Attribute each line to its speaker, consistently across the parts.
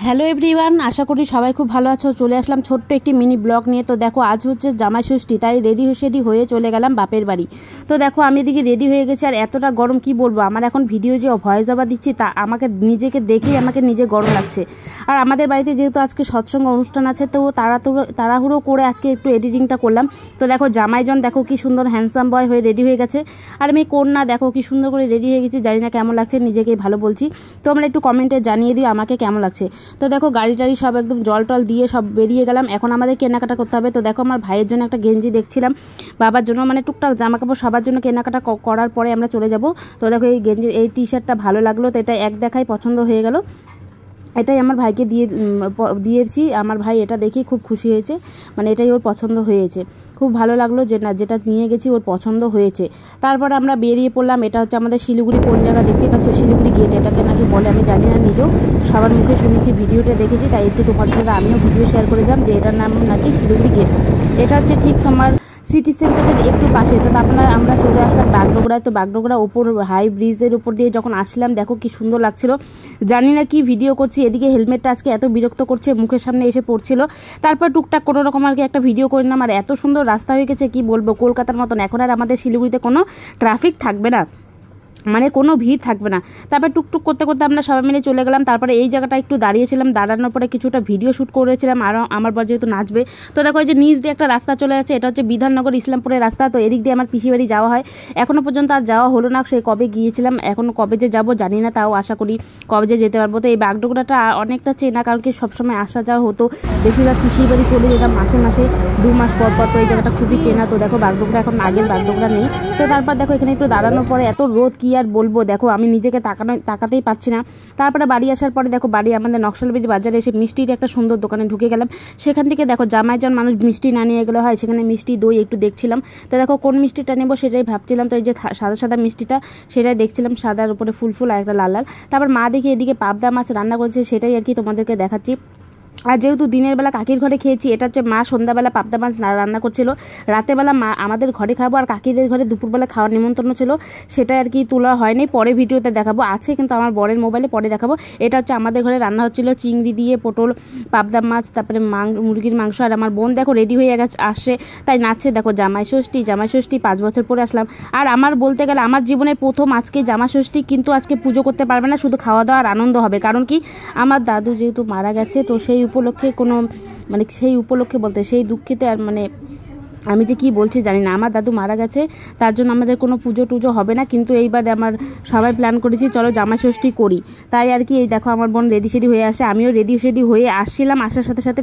Speaker 1: Hello everyone, আশা করি সবাই খুব ভালো আছো। চলে আসলাম ছোট্ট একটি মিনি ব্লগ নিয়ে। তো দেখো, আজ হচ্ছে জামাই ষষ্ঠী, তাই রেডি হয়ে চলে গেলাম বাপের বাড়ি। তো দেখো, আমি এদিকে রেডি হয়ে গেছি, আর এতটা গরম কি বলবো। আমার এখন ভিডিও যে ভয়েস ওভার দিচ্ছি, তা আমাকে নিজেকে দেখেই নিজে গরম লাগছে। আর আমাদের বাড়িতে যেহেতু আজকে সৎসঙ্গ অনুষ্ঠান আছে, তো তাড়াহুড়ো করে আজকে একটু এডিটিংটা করলাম। তো দেখো, জামাইজন দেখো কি সুন্দর হ্যান্ডসাম বয় হয়ে রেডি হয়ে গেছে, আর আমি কন্যা দেখো কি সুন্দর করে রেডি হয়ে গেছি। জানি না কেমন লাগছে, নিজেকেই ভালো বলছি। তো আমরা একটু কমেন্টে জানিয়ে দিও আমাকে কেমন লাগছে। তো দেখো, গাড়ি টাড়ি সব একদম জল টল দিয়ে সব বেরিয়ে গেলাম। এখন আমাদের কেনাকাটা করতে হবে। তো দেখো, আমার ভাইয়ের জন্য একটা গেঞ্জি দেখছিলাম, বাবার জন্য টুকটাক জামা কাপড় সবার জন্য কেনাকাটা করার পরে আমরা চলে যাব। তো দেখো, এই গেঞ্জির এই টি শার্টটা ভালো লাগলো, তো এটা এক দেখায় পছন্দ হয়ে গেল। এটাই আমার ভাইকে দিয়েছি। আমার ভাই এটা দেখে খুব খুশি হয়েছে, এটাই ওর পছন্দ হয়েছে। খুব ভালো লাগলো যে না, যেটা নিয়ে গেছি ওর পছন্দ হয়েছে। তারপরে আমরা বেরিয়ে পড়লাম। এটা হচ্ছে আমাদের শিলিগুড়ি, কোন জায়গা দেখতে পাচ্ছ, শিলিগুড়ি গেট এটাকে নাকি বলে, আমি জানি না, নিজেও সবার মুখে শুনেছি, ভিডিওটা দেখেছি, তাই একটু তোমাদের সাথে আমিও ভিডিও শেয়ার করে দিলাম যে এটার নাম নাকি শিলিগুড়ি গেট। এটা হচ্ছে ঠিক তোমার সিটি সেন্টারের একটু পাশে। তো আমরা চলে আসলাম বাগডোগরায়। তো বাগডোগরা ওপর হাই ব্রিজের উপর দিয়ে যখন আসলাম, দেখো কি সুন্দর লাগছিল। জানি না কি ভিডিও করছি, এদিকে হেলমেটটা আজকে এত বিরক্ত করছে, মুখের সামনে এসে পড়ছিল। তারপর টুকটাক কোনো রকম একটা ভিডিও করে নিলাম। আর এত সুন্দর রাস্তা হয়ে গেছে, কি বলবো, কলকাতার মতন। এখন আর আমাদের শিলিগুড়িতে কোনো ট্রাফিক থাকবে না, কোনো ভিড় থাকবে না। তারপর টুকটুক করতে করতে আমরা সবাই মিলে চলে গেলাম। তারপরে এই জায়গাটা একটু দাঁড়িয়েছিলাম, দাঁড়ানোর পরে কিছুটা ভিডিও শ্যুট করেছিলাম। আর আমার বর যেহেতু নাচবে, তো দেখো এই যে নিচ দিয়ে একটা রাস্তা চলে যাচ্ছে, এটা হচ্ছে বিধাননগর ইসলামপুরের রাস্তা। তো এদিক দিয়ে আমার পিসি বাড়ি যাওয়া হয়। এখনও পর্যন্ত আর যাওয়া হলো না, সেই কবে গিয়েছিলাম, এখন কবে যে যাবো জানি না, তাও আশা করি কবে যে যেতে পারবো। তো এই বাগডোগরাটা অনেকটা চেনা, কারণ কি সবসময় আসা যাওয়া হতো, বেশিরভাগ পিসি বাড়ি চলে যেতাম মাসে 2 মাস পর পর। তো এই জায়গাটা খুবই চেনা। তো দেখো, বাগডোগরা এখন আগের বাগডোগরা নেই। তো তারপর দেখো, এখানে একটু দাঁড়ানোর পরে এত রোদ, কি আর বলবো, দেখো আমি নিজেকে তাকাতেই পাচ্ছি না। তারপরে বাড়ি আসার পরে দেখো, বাড়ি আমাদের নকশালবাড়ি বাজারে এসে মিষ্টির একটা সুন্দর দোকানে ঢুকে গেলাম। সেখান থেকে দেখো, জামাইজন মানুষ মিষ্টি না নিয়ে গেলে হয়, সেখানে মিষ্টি দই একটু দেখছিলাম। তো দেখো, কোন মিষ্টিটা নেবো সেটাই ভাবছিলাম। তো এই যে সাদা সাদা মিষ্টিটা, সেটাই দেখছিলাম, সাদার উপরে ফুল আর একটা লাল লাল। তারপর মা দেখি এদিকে পাবদা মাছ রান্না করেছে, সেটাই আর কি তোমাদেরকে দেখাচ্ছি। আর যেহেতু দিনের বেলা কাকির ঘরে খেয়েছি, এটা হচ্ছে মা সন্ধ্যাবেলা পাবদা মাছ রান্না করছিল, রাতেবেলা মা আমাদের ঘরে খাবো, আর কাকিদের ঘরে দুপুরবেলা খাওয়ার নিমন্ত্রণ ছিল, সেটা আর কি তোলা হয়নি, পরে ভিডিওতে দেখাবো, আছে কিন্তু আমার বরের মোবাইলে, পরে দেখাবো। এটা হচ্ছে আমাদের ঘরে রান্না হচ্ছিল, চিংড়ি দিয়ে পটল, পাবদা মাছ, তারপরে মুরগির মাংস। আর আমার বোন দেখো রেডি হয়ে আসছে, তাই নাচছে। দেখো, জামাই ষষ্ঠী 5 বছর পরে আসলাম। আর আমার বলতে গেলে আমার জীবনের প্রথম আজকে জামাই ষষ্ঠী, কিন্তু আজকে পুজো করতে পারবে না, শুধু খাওয়া দাওয়ার আনন্দ হবে। কারণ কি, আমার দাদু যেহেতু মারা গেছে, তো সেই উপলক্ষে বলতে সেই দুঃখিতে আর আমি যে কি বলছি জানি না, আমার দাদু মারা গেছে, তার জন্য আমাদের কোনো পুজো টুজো হবে না। কিন্তু এইবার আমার সবাই প্ল্যান করেছি চলো জামাই ষষ্ঠী করি, তাই আর কি। এই দেখো, আমার বোন রেডি হয়ে আসে, আমিও রেডি হয়ে আসছিলাম, আসার সাথে সাথে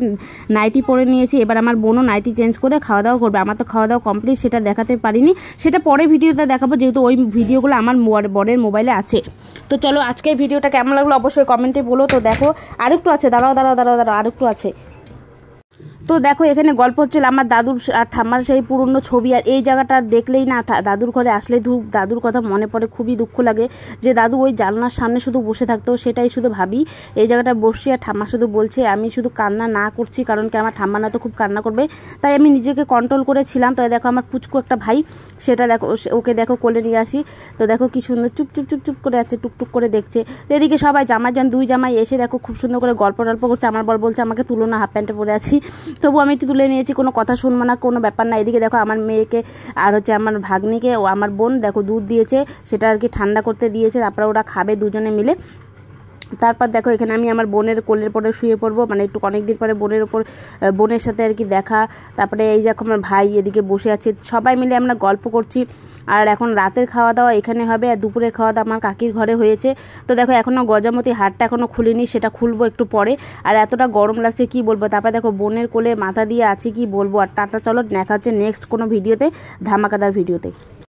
Speaker 1: নাইটি পরে নিয়েছি। এবার আমার বোনও নাইটি চেঞ্জ করে খাওয়া দাওয়া করবে। আমার তো খাওয়া দাওয়া কমপ্লিট, সেটা দেখাতে পারিনি, সেটা পরে ভিডিওতে দেখাবো, যেহেতু ওই ভিডিওগুলো আমার বরের মোবাইলে আছে। তো চলো, আজকের ভিডিওটা কেমন লাগলো অবশ্যই কমেন্টে বলো। তো দেখো, আরেকটু আছে, দাঁড়াও, আরেকটু আছে। তো দেখো, এখানে গল্প হচ্ছিল আমার দাদুর আর ঠাম্মার সেই পুরনো ছবি। আর এই জায়গাটা দেখলেই না, দাদুর ঘরে আসলে দাদুর কথা মনে পড়ে, খুবই দুঃখ লাগে যে দাদু ওই জানলার সামনে শুধু বসে থাকতো, সেটাই শুধু ভাবি। এই জায়গাটা বসছি, আর ঠাম্মা শুধু বলছে, আমি শুধু কান্না না করছি, কারণ কি আমার ঠাম্মা না তো খুব কান্না করবে, তাই আমি নিজেকে কন্ট্রোল করেছিলাম। তো দেখো, আমার পুচকু একটা ভাই, সেটা দেখো, ওকে দেখো কোলে নিয়ে আসি। তো দেখো কি সুন্দর চুপ করে আছে, টুকটুক করে দেখছে। এদিকে সবাই জামাইজন 2 জামাই এসে দেখো খুব সুন্দর করে গল্প করছে। আমার বর বলছে আমাকে তুলো না, হাফ প্যান্টে পরে আছি, তবু আমি একটু তুলে নিয়েছি, কোনো কথা শুনবো না, কোনো ব্যাপার না। এদিকে দেখো, আমার মেয়েকে আর হচ্ছে আমার ভাগ্নিকে ও আমার বোন দেখো দুধ দিয়েছে, সেটা আর কি ঠান্ডা করতে দিয়েছে, তারপরে ওরা খাবে দুজনে মিলে। তারপর দেখো, এখানে আমি আমার বোনের কোলের পরে শুয়ে পড়বো, একটু অনেকদিন পরে বোনের সাথে আর কি দেখা। তারপরে এই দেখো, আমার ভাই এদিকে বসে আছে, সবাই মিলে আমরা গল্প করছি। আর এখন রাতের খাওয়া দাওয়া এখানে হবে, আর দুপুরের খাওয়া দাওয়া আমার কাকির ঘরে হয়েছে। তো দেখো, এখনও গজামতি হাটটা এখনও খুলিনি, সেটা খুলবো একটু পরে। আর এতটা গরম লাগছে কি বলবো। তারপর দেখো, বোনের কোলে মাথা দিয়ে আছি, কি বলবো। আর টাটা, চলো দেখা হচ্ছে নেক্সট কোনো ভিডিওতে, ধামাকাদার ভিডিওতে।